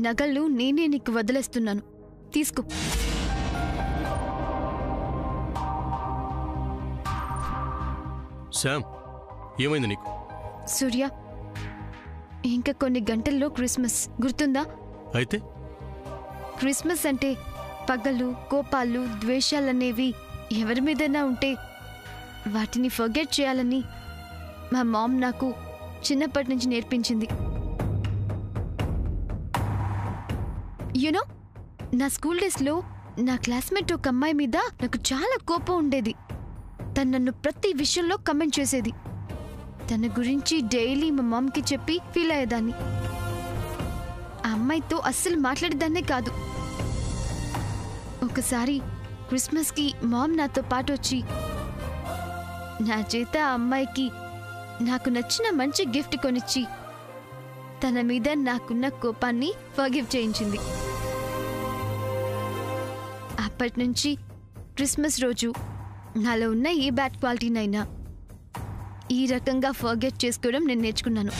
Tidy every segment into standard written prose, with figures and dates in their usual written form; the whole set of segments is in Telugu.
నగలు నేనే నీకు వదిలేస్తున్నాను. తీసుకో. శామ్, ఏమైంది నీకు? సూర్య, ఇంకా కొన్ని గంటల్లో క్రిస్మస్, గుర్తుందా? అయితే క్రిస్మస్ అంటే పగలు, కోపాలు, ద్వేషాలనేవి ఎవరి మీదైనా ఉంటే వాటిని ఫర్గెట్ చేయాలని మా మామ్ నాకు చిన్నప్పటి నుంచి నేర్పించింది. యునో, నా స్కూల్ డేస్లో నా క్లాస్మేట్ ఒక అమ్మాయి మీద నాకు చాలా కోపం ఉండేది. తను నన్ను ప్రతి విషయంలో కమెంట్ చేసేది. తన గురించి డైలీ మా మామ్కి చెప్పి ఫీల్ అయ్యేదాన్ని. ఆ అమ్మాయితో అస్సలు మాట్లాడేదాన్నే కాదు. ఒకసారి క్రిస్మస్కి మామ్ నాతో పాటు వచ్చి నా చేత ఆ అమ్మాయికి నాకు నచ్చిన మంచి గిఫ్ట్ కొనిచ్చి తన మీద నాకున్న కోపాన్ని ఫర్గివ్ చేయించింది. అప్పటి నుంచి క్రిస్మస్ రోజు నాలో ఉన్న ఏ బ్యాడ్ క్వాలిటీనైనా ఈ రకంగా ఫర్గెట్ చేసుకోవడం నేను నేర్చుకున్నాను.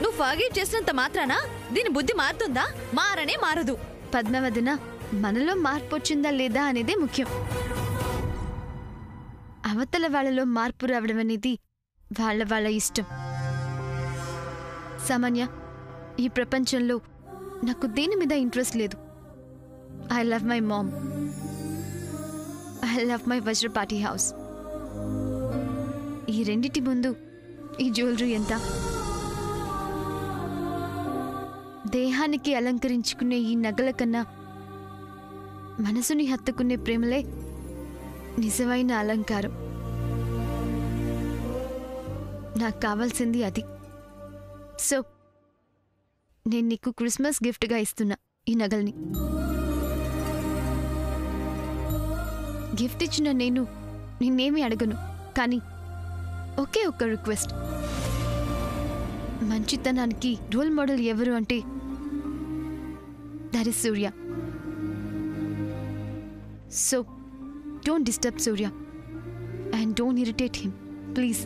నువ్వు ఫర్గెట్ చేసినంత మాత్రాన దీని బుద్ధి మారుతుందా? మారనే మారదు. పద్మవదన, మనలో మార్పు వచ్చిందా లేదా అనేదే ముఖ్యం. అవతల వాళ్ళలో మార్పు రావడం అనేది వాళ్ళ ఇష్టం. సామాన్య, ఈ ప్రపంచంలో నాకు దేని మీద ఇంట్రెస్ట్ లేదు. I love my mom. I love my Vajrapati house. ఈ రెండిటి ముందు ఈ జ్యువెలరీ ఎంత? దేహానికి అలంకరించుకునే ఈ నగల కన్నా మనసుని హత్తుకునే ప్రేమలే నిజమైన అలంకారం. నాకు కావాల్సింది అది. సో నేను నీకు క్రిస్మస్ గిఫ్ట్గా ఇస్తున్నా ఈ నగల్ని. గిఫ్ట్ ఇచ్చిన నేను నిన్నేమీ అడగను, కానీ ఒకే ఒక్క రిక్వెస్ట్. మంచితనానికి రోల్ మోడల్ ఎవరు అంటే that is Surya. So don't disturb Surya and don't irritate him, please.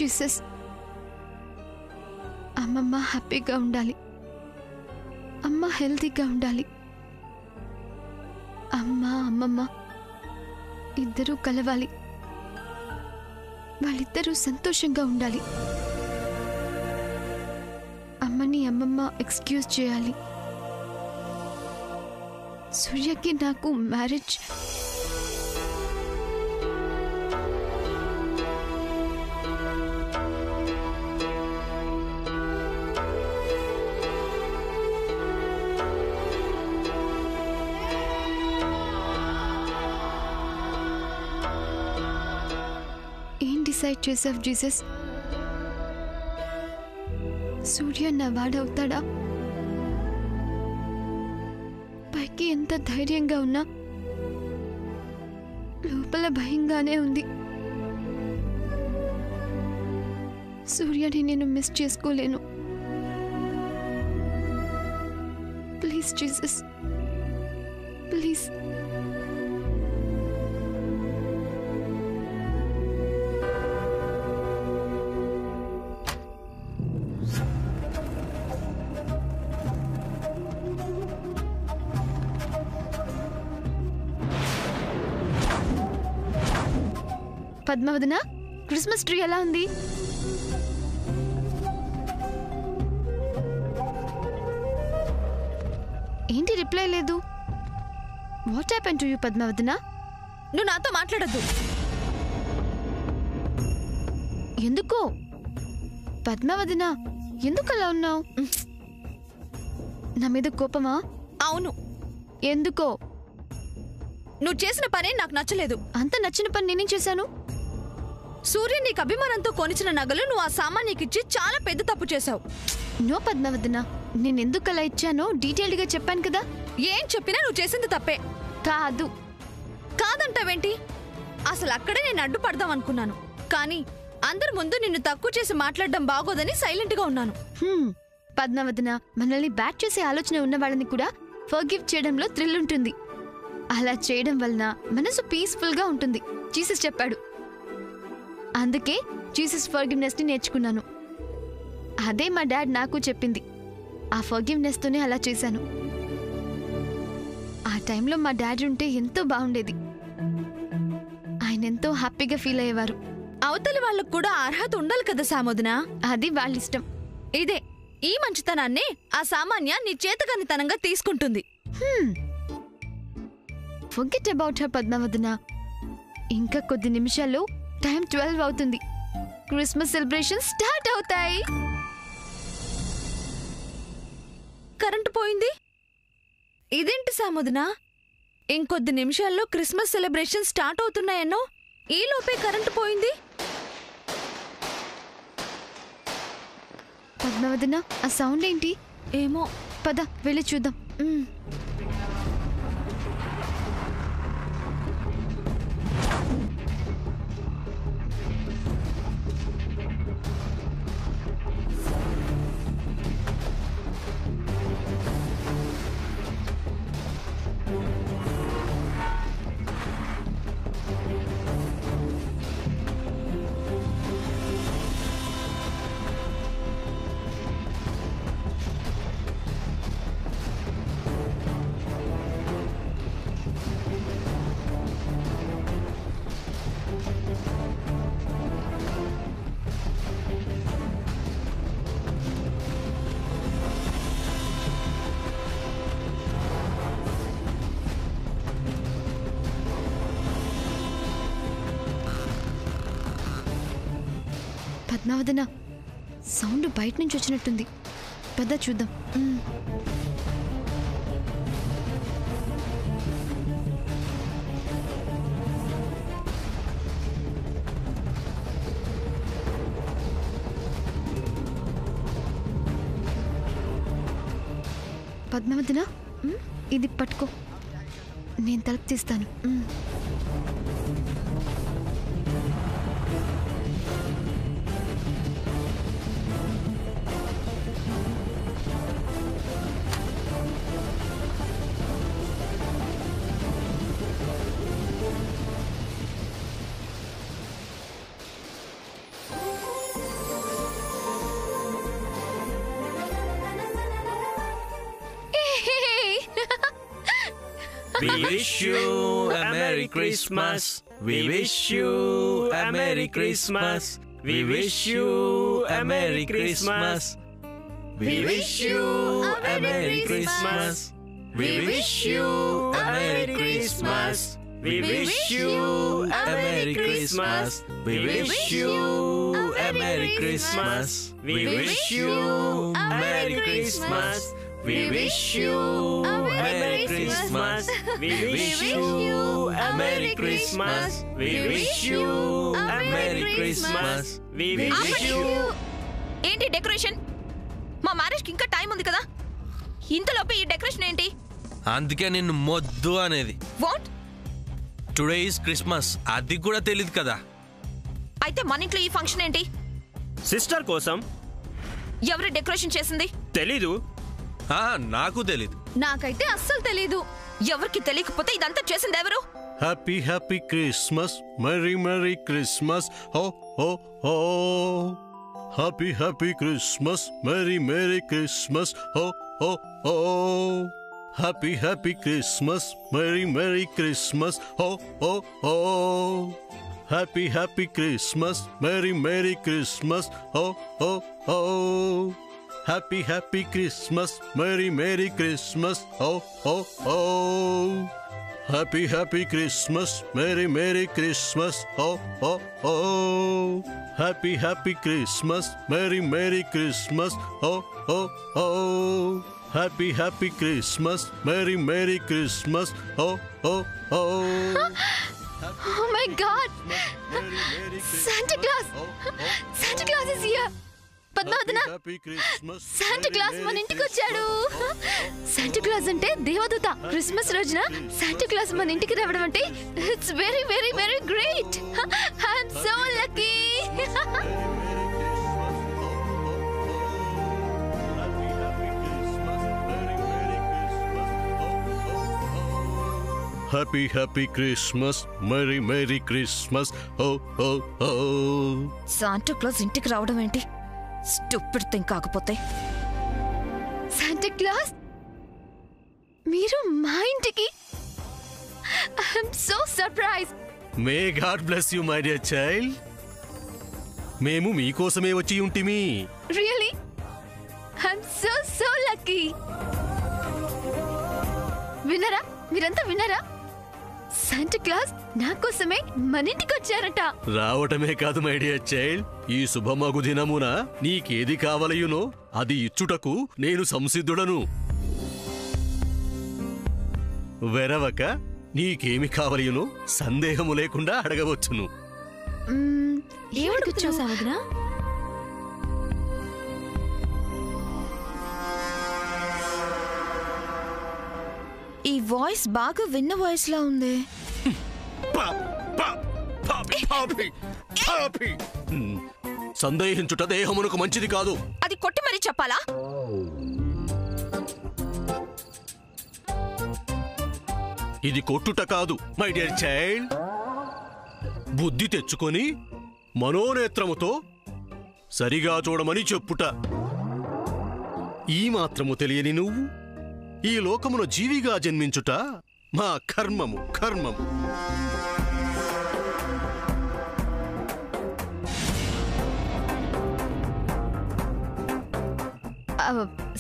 Jesus, అమ్మమ్మ హ్యాపీగా ఉండాలి. అమ్మ హెల్తీగా ఉండాలి. అమ్మ అమ్మమ్మ ఇద్దరూ కలవాలి. వాళ్ళిద్దరూ సంతోషంగా ఉండాలి. అమ్మని అమ్మమ్మ ఎక్స్క్యూజ్ చేయాలి. సూర్యకి నాకు మ్యారేజ్. డిసైడ్ చేసావు జీసస్? సూర్య నా వాడవుతాడా? పైకి ఎంత ధైర్యంగా ఉన్నా లోపల భయంగానే ఉంది. సూర్యని నేను మిస్ చేసుకోలేను. Please Jesus, please. పద్మావతిన క్రిస్మస్ ట్రీ ఎలా ఉంది? ఏంటి రిప్లై లేదు? వాట్ హ్యాపెన్ టు యూ పద్మావతిన? నువ్వు నాతో మాట్లాడద్దు. ఎందుకో పద్మావతిన, ఎందుకు అలా ఉన్నావు? నా మీద కోపమా? అవును. ఎందుకో? నువ్వు చేసిన పనే నాకు నచ్చలేదు. అంత నచ్చిన పని నేనేం చేశాను? సూర్య నీకు అభిమానంతో కొనిచిన నగలు నువ్వు ఆ సామాన్యకిచ్చి చాలా పెద్ద తప్పు చేశావు. నో పద్మావతిన, నేనెందుకు అలా ఇచ్చానో డీటెయిల్డ్గా చెప్పాను కదా. ఏం చెప్పినా నువ్వు చేసింది తప్పే. కాదు. కాదంటావేంటి? అసలు అక్కడే నేను అడ్డుపడదాం అనుకున్నాను, కానీ అందరి ముందు నిన్ను తక్కువ చేసి మాట్లాడడం బాగోదని సైలెంట్గా ఉన్నాను. పద్మావతిన, మనల్ని బ్యాట్ చేసే ఆలోచన ఉన్న వాళ్ళని కూడా ఫర్గివ్ చేయడంలో థ్రిల్ ఉంటుంది. అలా చేయడం వలన మనసు పీస్ఫుల్గా ఉంటుంది, జీసస్ చెప్పాడు. అందుకే జీసస్ ఫర్గివ్నెస్ ని నేర్చుకున్నాను. అదే మా డాడ్ నాకు చెప్పింది. ఆ ఫర్గివ్నెస్ తోనే అలా చేశాను. ఆ టైంలో మా డాడీ ఉంటే ఎంతో బాగుండేది. ఆయన ఎంతో హ్యాపీగా ఫీల్ అయ్యేవారు. అవతలి వాళ్ళకు కూడా అర్హత ఉండాలి కదా సామోదన. అది వాళ్ళ ఇష్టం. ఇదే ఈ మంచితనాన్ని ఆ సామాన్య నీ చేతకానితనంగా తీసుకుంటుంది. ఫర్గెట్ అబౌట్ హర్ పద్మావతిన. ఇంకా కొద్ది నిమిషాల్లో టైం 12 అవుతుంది. క్రిస్మస్ సెలబ్రేషన్ స్టార్ట్ అవుతాయి. కరెంటు పోయింది. ఇదేంటి సామోదన, ఇంకొద్ది నిమిషాల్లో క్రిస్మస్ సెలబ్రేషన్ స్టార్ట్ అవుతున్నాయన్నో, ఈ లోపే కరెంటు పోయింది. పద్మావతిన, ఆ సౌండ్ ఏంటి? ఏమో, పద వెళ్ళి చూద్దాం. పద్మావతిన, సౌండ్ బయట నుంచి వచ్చినట్టుంది. పద చూద్దాం. పద్మావతిన, ఇది పట్టుకో, నేను తలుపు తీస్తాను. We wish you a Merry Christmas. We wish you a Merry Christmas. We wish you a Merry Christmas. We wish you a Merry Christmas. We wish you a Merry Christmas. We wish you a Merry Christmas. We wish you a Merry Christmas. We wish you a Merry Christmas. We wish you a Merry Christmas. We wish you a Merry Christmas. We wish you a Merry Christmas. We wish you. ఏంటి డెకరేషన్? మా మ్యారేజ్ కి ఇంకా టైం ఉంది కదా, ఇంతలోపు ఈ డెకరేషన్ ఏంటి? అందుకే నిన్ను మొద్దు అనేది. వాట్? టుడే ఈస్ క్రిస్మస్, అది కూడా తెలియదు కదా. అయితే మన ఇంట్లో ఈ ఫంక్షన్ ఏంటి? సిస్టర్ కోసం. ఎవరు డెకరేషన్ చేసింది? తెలీదు. నాకు తెలీదు. నాకైతే అస్సలు తెలీదు. ఎవరికి తెలియకపోతే ఇదంతా చేసింది ఎవరు? Happy happy Christmas, merry merry Christmas, ho ho ho. Happy happy Christmas, merry merry Christmas, ho ho ho. Happy happy Christmas, merry merry Christmas, ho ho హో. Happy, happy Christmas, Merry, Merry Christmas, ho, ho, ho. Happy, happy Christmas, Merry, Merry Christmas, ho, ho, ho. Happy, happy Christmas, Merry, Merry Christmas, ho, ho, ho. Happy, happy Christmas, Merry, Merry Christmas, ho, ho, ho. Happy, happy Christmas, Merry, Merry Christmas, ho, ho, ho. Oh my God! Santa Claus! Santa Claus is here! పద్మావతన, శాంటా క్లాస్ మన ఇంటికి వచ్చాడు. శాంటా క్లాస్ అంటే దేవదూత. క్రిస్మస్ రోజున శాంటా క్లాస్ మన ఇంటికి రావడం అంటే it's very very very great. I'm so lucky. Happy, happy Christmas, Merry, Merry Christmas, ho, ho, ho. Santa Claus ఇంటికి రావడం ఏంటి? స్టూపిడ్ థింగ్ కాకపోతే. శాంటా క్లాస్ మీరు మా ఇంటికి? I'm so surprise. May God bless you, my dear child. మేము మీకోసమే వచ్చి ఉంటిమి. Really? I'm so so lucky. విన్నారా? మీరంతా విన్నారా? శాంటా క్లాస్ నా కోసమే మన ఇంటికి వచ్చారట. రావటమే కాదు మై డియర్ చైల్డ్, ఈ శుభమగు దినమున నీకేది కావలయునో అది ఇచ్చుటకు నేను సంసిద్ధుడను. వెరవక నీకేమి కావలయునో సందేహము లేకుండా అడగవచ్చును. ఏమడుగుతున్నావు సామగ్రా? ఈ వాయిస్ బాగా విన్న వాయిస్ లా ఉంది. సందేహించుట దేహమునకు మంచిది కాదు. అది కొట్టి మరీ చెప్పాలా? ఇది కొట్టుట కాదు మై డియర్ చైల్డ్. బుద్ధి తెచ్చుకొని మనోనేత్రముతో సరిగా చూడమని చెప్పుట. ఈ మాత్రము తెలియని నువ్వు ఈ లోకమున జీవిగా జన్మించుట మా కర్మము కర్మము.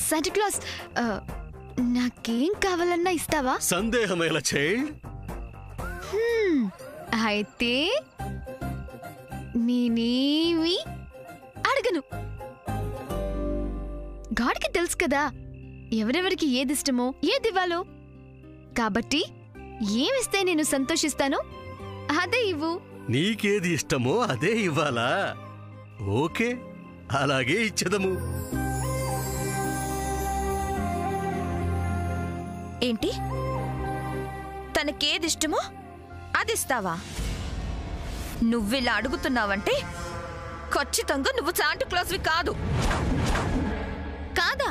శాంటా క్లాస్ నాకేం కావాలన్నా ఇస్తావా? సందేహమేల చైల్డ్. అయితే నేనేమి అడగను. గాడికి తెలుసు కదా ఎవరెవరికి ఏది ఇష్టమో ఏది ఇవ్వాలో. కాబట్టి ఏమిస్తే నేను సంతోషిస్తానో అదే ఇవ్వు. నీకేది ఇష్టమో అదే ఇవ్వాలా? ఓకే, అలాగే ఇచ్చేదము. ఏంటి? తనకేది ఇష్టమో అది ఇస్తావా? నువ్విలా అడుగుతున్నావంటే ఖచ్చితంగా నువ్వు శాంటా క్లాస్వి కాదు. కాదా?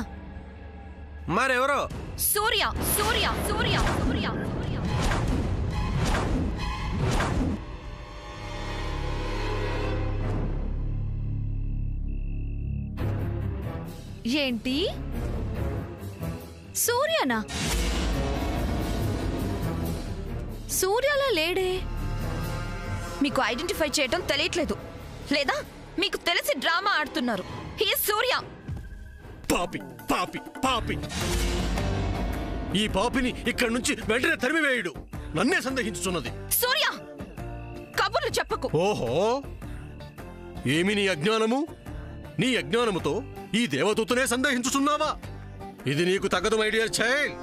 మరెవరో? సూర్య సూర్య సూర్య సూర్య సూర్య. ఏంటి? సూర్యనా? సూర్యలా లేడే. మీకు ఐడెంటిఫై చేయటం తెలియట్లేదు లేదా? మీకు తెలిసి డ్రామా ఆడుతున్నారు. హీ సూర్య. పాపి పాపి పాపి. ఈ పాపిని ఇక్కడి నుంచి వెంటనే తరిమివేయుడు. నన్నే సందేహించుతున్నది. సూర్య, కబుర్లు చెప్పకు. ఓహో, ఏమి నీ అజ్ఞానము? నీ అజ్ఞానముతో ఈ దేవదూతనే సందేహించుచున్నావా? ఇది నీకు తగదు మై డియర్ చైల్డ్.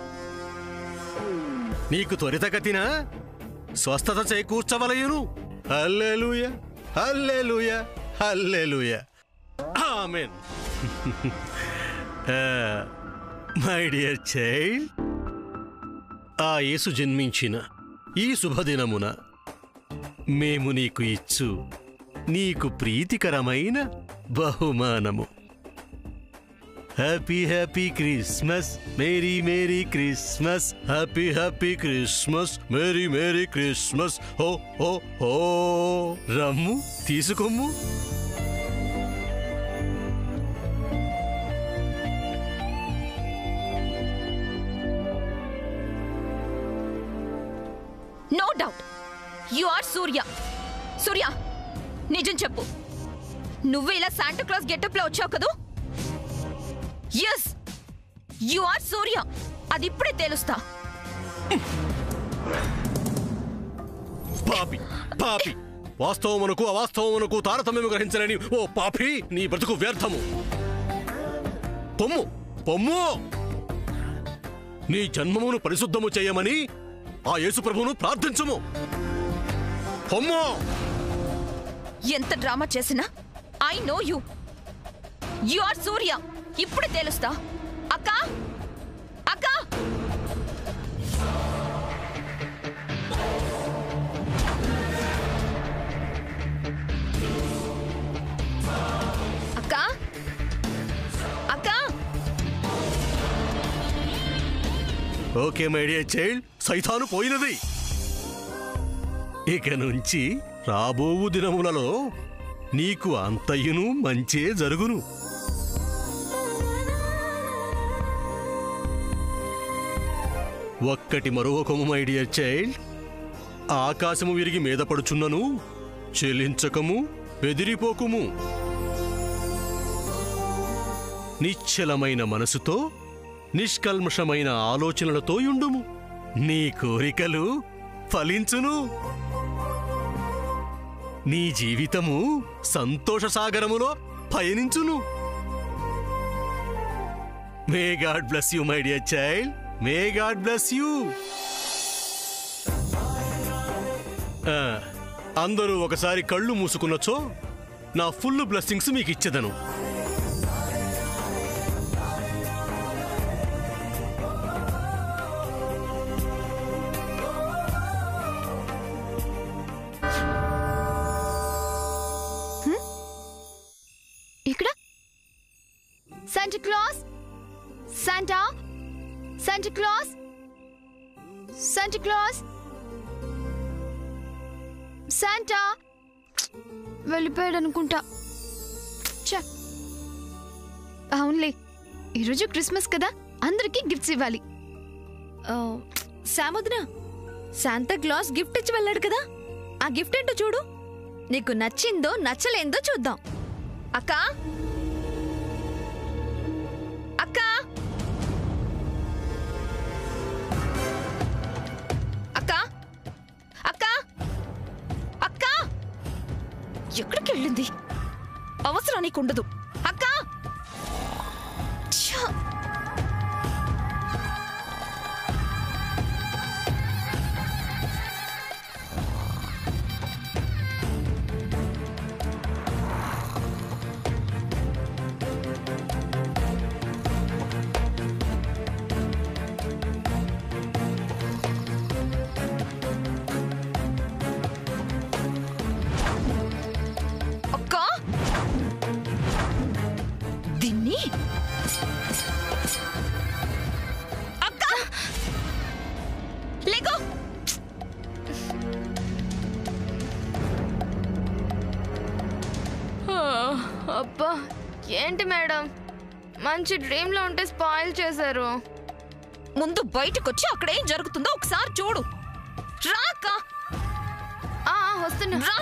నీకు త్వరితగతిన స్వస్థత చేకూర్చవలయును. హల్లెలూయా హల్లెలూయా హల్లెలూయా ఆమేన్. మై డియర్ చైల్డ్, ఆ యేసు జన్మించిన ఈ శుభదినమున మేము నీకు ఇచ్చు నీకు ప్రీతికరమైన బహుమానము. Happy happy Christmas, merry merry Christmas. Happy happy Christmas, merry merry Christmas. Ho ho ho. రమ్ము, తీసుకోమ్ము. No doubt you are Surya. Surya, నిజం చెప్పు, నువ్వు ఇలా శాంటా క్లాస్ గెటప్ లో వచ్చావు కదూ? ఎస్, యు ఆర్ సూర్య. అది ఇప్పుడే తెలుస్తా. పాపి పాపి, వాస్తవమునకు అవాస్తవమునకు తారతమ్యము గ్రహించలేని ఓ పాపి, నీ బ్రతుకు వ్యర్థము. పొమ్ము పొమ్ము, నీ జన్మమును పరిశుద్ధము చేయమని ఆ యేసుప్రభువును ప్రార్థించుము. పొమ్ము. ఎంత డ్రామా చేసినా I know you. You are Surya. ఇప్పుడే తెలుస్తా. అక్క, అక్క, అక్క, అక్క. ఓకే మై డియర్ చైల్డ్, సైతాను పోయినది. ఇక నుంచి రాబోవు దినములలో నీకు అంతయును మంచే జరుగును. ఒక్కటి మరొకము మై డియర్ చైల్డ్, ఆకాశము విరిగి మీద పడుచున్నను చెలించకము, బెదిరిపోకుము. నిశ్చలమైన మనసుతో, నిష్కల్మషమైన ఆలోచనలతో యుండుము. నీ కోరికలు ఫలించును. నీ జీవితము సంతోష సాగరములో పయనించును. May God bless you my dear child. May God bless you. అందరూ ఒకసారి కళ్ళు మూసుకున్నచో నా ఫుల్ బ్లెస్సింగ్స్ మీకు ఇచ్చేదను. ఇక్కడ Santa Claus, Santa, Santa Claus, Santa Claus, Santa వెళ్ళిపోయాడు అనుకుంటా. అవునులే, ఈరోజు క్రిస్మస్ కదా, అందరికీ గిఫ్ట్స్ ఇవ్వాలి. శాముద్న, శాంతా క్లాస్ గిఫ్ట్ ఇచ్చి వెళ్ళాడు కదా, ఆ గిఫ్ట్ ఏంటో చూడు. నీకు నచ్చిందో నచ్చలేందో చూద్దాం. అక్క, అక్క, అక్క, అక్క, అక్క. ఎక్కడికి వెళ్ళింది? అవసరానికి ఉండదు. అక్క, ఛ! దీన్ని అక్క లేకో. అబ్బా, ఏంటి మేడం, మంచి డ్రీమ్ లో ఉంటే స్పాయిల్ చేశారు. ముందు బయటకొచ్చి అక్కడ ఏం జరుగుతుందో ఒకసారి చూడు. రా అక్క. వస్తున్నా. రా.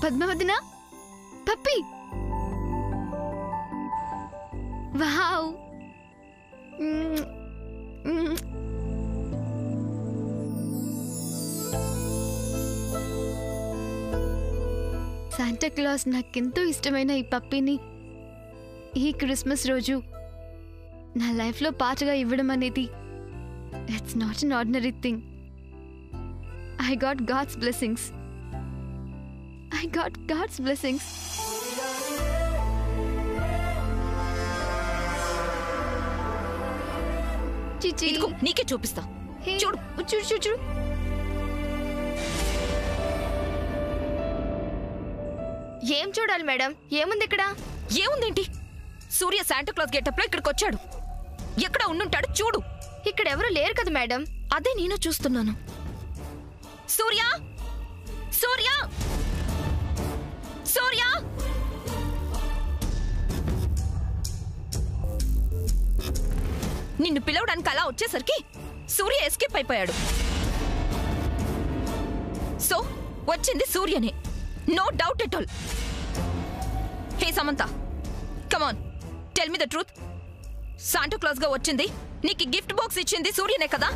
పద్మవదన, పప్పి, వావ్. శాంటా క్లాస్ నాకెంతో ఇష్టమైన ఈ పప్పిని ఈ క్రిస్మస్ రోజు నా లైఫ్లో పాటగా ఇవ్వడం అనేది it's not an ordinary thing. I got God's blessings. I got God's blessings. చిచి, ఇదిగో నీకే చూపిస్తా. చూడు చూడు చూడు చూడు. ఏం చూడాలి మేడం? ఏముంది ఇక్కడ? ఏముందేంటి? సూర్య శాంటా క్లాస్ గెటప్ లో ఇక్కడికి వచ్చాడు. ఎక్కడ ఉండుంటాడు చూడు. ఇక్కడ ఎవరు లేరు కదా మేడం, అదే నేను చూస్తున్నాను. సూర్య సూర్య సూర్య నిన్ను పిలవడానికి అలా వచ్చేసరికి సూర్య ఎస్కేప్ అయిపోయాడు. సో వచ్చింది సూర్యనే, no doubt at all. Hey Samantha, come on tell me the truth. Santa Claus గా వచ్చింది, నీకు గిఫ్ట్ బాక్స్ ఇచ్చింది సూర్యనే కదా?